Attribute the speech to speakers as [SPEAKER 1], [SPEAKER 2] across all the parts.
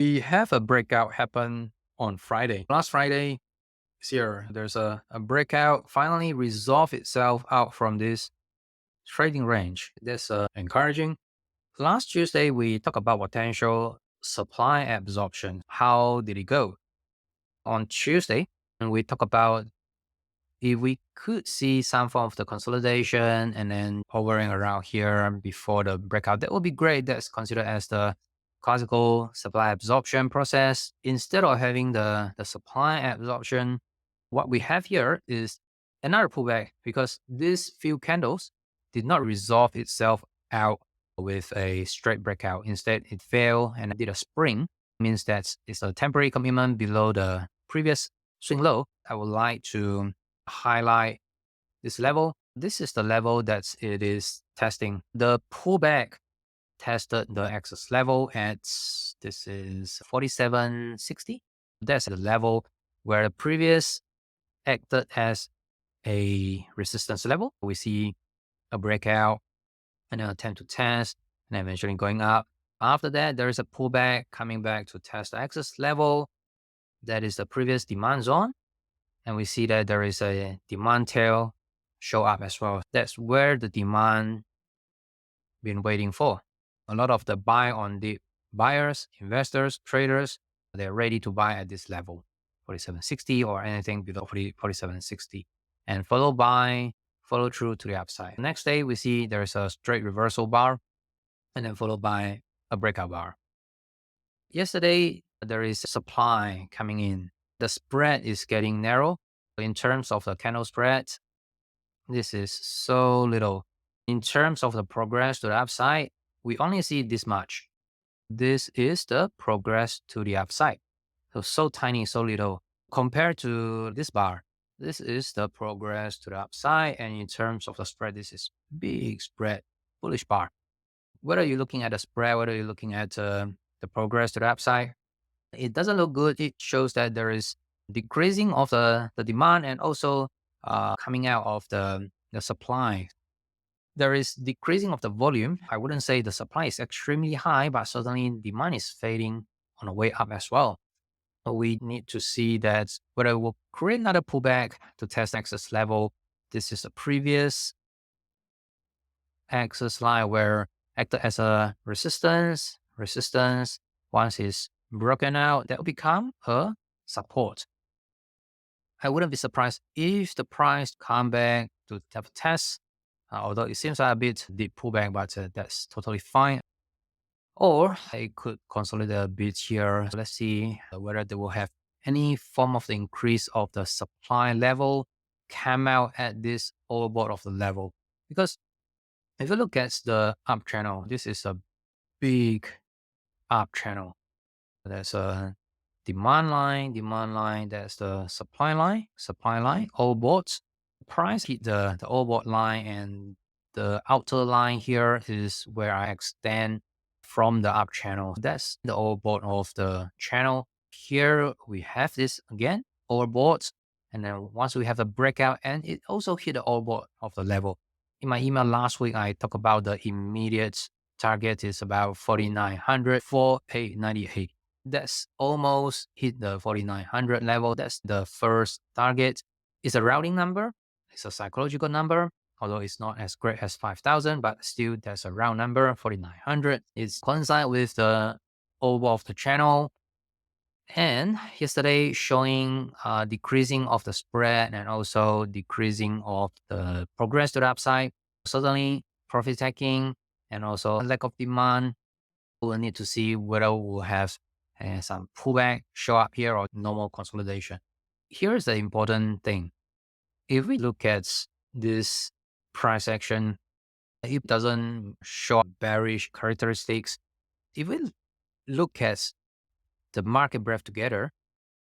[SPEAKER 1] We have a breakout happen on Friday. Last Friday this year, there's a breakout finally resolve itself out from this trading range. That's encouraging. Last Tuesday, we talked about potential supply absorption. How did it go? On Tuesday, and we talk about if we could see some form of the consolidation and then hovering around here before the breakout, that would be great. That's considered as the classical supply absorption process. Instead of having the supply absorption, what we have here is another pullback because these few candles did not resolve itself out with a straight breakout. Instead, it fell and did a spring. Means that it's a temporary commitment below the previous swing low. I would like to highlight this level. This is the level that it is testing. The pullback tested the access level at this is 4760. That's the level where the previous acted as a resistance level. We see a breakout and an attempt to test and eventually going up. After that, there is a pullback coming back to test the access level. That is the previous demand zone. And we see that there is a demand tail show up as well. That's where the demand been waiting for. A lot of the buy on the buyers, investors, traders, they're ready to buy at this level, 4760 or anything below 4760, and follow through to the upside. Next day, we see there's a straight reversal bar and then followed by a breakout bar. Yesterday, there is supply coming in. The spread is getting narrow. In terms of the candle spread, this is so little. In terms of the progress to the upside, we only see this much. This is the progress to the upside. So tiny, so little. Compared to this bar, this is the progress to the upside. And in terms of the spread, this is big spread, bullish bar. Whether you're looking at the spread, whether you're looking at the progress to the upside, it doesn't look good. It shows that there is decreasing of the demand and also coming out of the supply. There is decreasing of the volume. I wouldn't say the supply is extremely high, but certainly demand is fading on the way up as well. So we need to see that whether it will create another pullback to test access level. This is the previous access line where acted as a resistance. Once it's broken out, that will become a support. I wouldn't be surprised if the price come back to have a test, although it seems like a bit deep pullback, but that's totally fine. Or it could consolidate a bit here. Let's see whether they will have any form of the increase of the supply level come out at this overbought of the level. Because if you look at the up channel, this is a big up channel. There's a demand line, there's the supply line, all boards. Price hit the all board line, and the outer line here is where I extend from the up channel. That's the overbought of the channel. Here we have this again, overbought. And then once we have the breakout, and it also hit the overbought of the level. In my email last week, I talked about the immediate target is about 4,900, 4,898. That's almost hit the 4,900 level. That's the first target. It's a routing number. It's a psychological number, although it's not as great as 5,000, but still that's a round number, 4,900. It's coincide with the overall of the channel. And yesterday showing decreasing of the spread and also decreasing of the progress to the upside. Certainly profit taking and also lack of demand. We'll need to see whether we'll have some pullback show up here or normal consolidation. Here's the important thing. If we look at this price action, it doesn't show bearish characteristics. If we look at the market breadth together,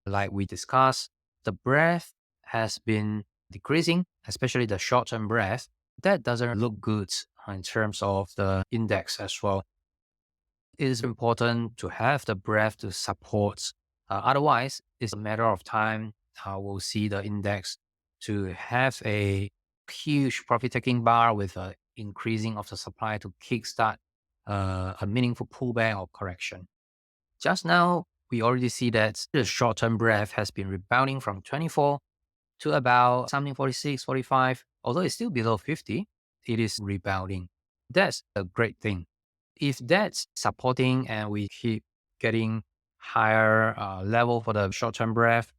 [SPEAKER 1] like we discussed, the breadth has been decreasing, especially the short-term breadth. That doesn't look good in terms of the index as well. It is important to have the breadth to support. Otherwise, it's a matter of time. We'll see the index to have a huge profit-taking bar with an increasing of the supply to kickstart a meaningful pullback or correction. Just now, we already see that the short-term breadth has been rebounding from 24 to about something 46, 45. Although it's still below 50, it is rebounding. That's a great thing. If that's supporting and we keep getting higher level for the short-term breadth,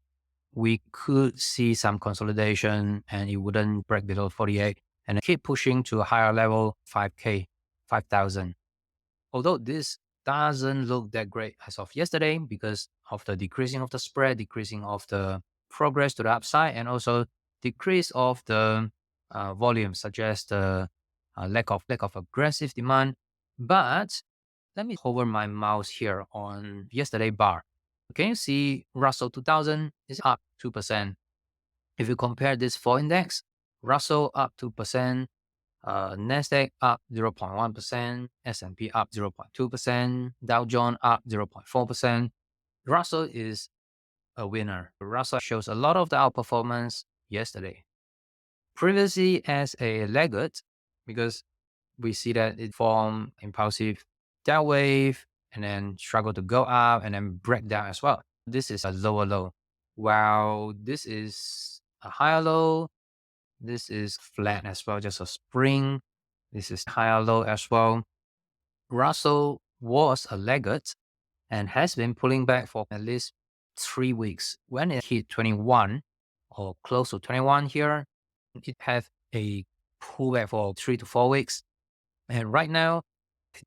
[SPEAKER 1] we could see some consolidation and it wouldn't break below 48 and keep pushing to a higher level, 5K, 5,000. Although this doesn't look that great as of yesterday because of the decreasing of the spread, decreasing of the progress to the upside, and also decrease of the volume, suggest the lack of aggressive demand. But let me hover my mouse here on yesterday bar. Can you see Russell 2000 is up 2%? If you compare this four index, Russell up 2%, Nasdaq up 0.1%, S&P up 0.2%, Dow Jones up 0.4%. Russell is a winner. Russell shows a lot of the outperformance yesterday. Previously as a laggard, because we see that it formed impulsive down wave and then struggle to go up and then break down as well. This is a lower low. While this is a higher low, this is flat as well, just a spring. This is higher low as well. Russell was a laggard and has been pulling back for at least 3 weeks. When it hit 21 or close to 21 here, it had a pullback for 3 to 4 weeks. And right now,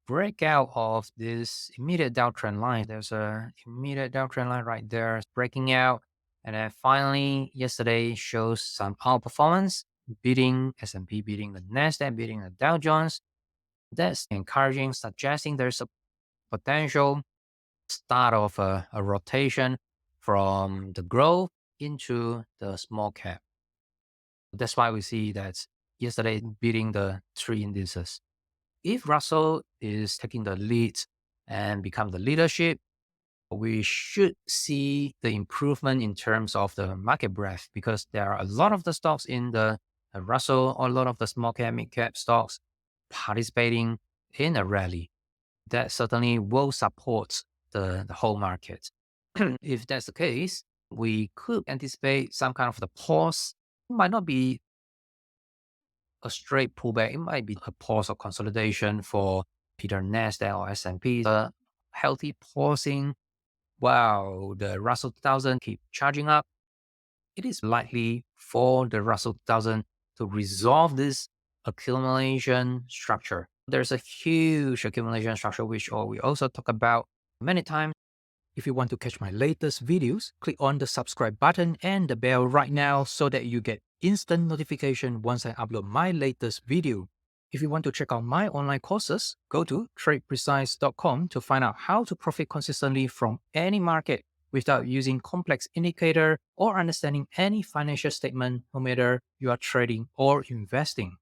[SPEAKER 1] breakout of this immediate downtrend line. There's a immediate downtrend line right there, it's breaking out. And then finally, yesterday shows some outperformance, beating S&P, beating the Nasdaq, beating the Dow Jones. That's encouraging, suggesting there's a potential start of a rotation from the growth into the small cap. That's why we see that yesterday beating the three indices. If Russell is taking the lead and become the leadership, we should see the improvement in terms of the market breadth because there are a lot of the stocks in the Russell or a lot of the small cap, mid cap stocks participating in a rally. That certainly will support the whole market. If that's the case, we could anticipate some kind of the pause. It might not be a straight pullback. It might be a pause or consolidation for either Nasdaq or S&P. A healthy pausing while the Russell 2000 keep charging up. It is likely for the Russell 2000 to resolve this accumulation structure. There's a huge accumulation structure, which we also talk about many times. If you want to catch my latest videos, click on the subscribe button and the bell right now so that you get instant notification once I upload my latest video. If you want to check out my online courses, go to tradeprecise.com to find out how to profit consistently from any market without using complex indicator or understanding any financial statement, no matter you are trading or investing.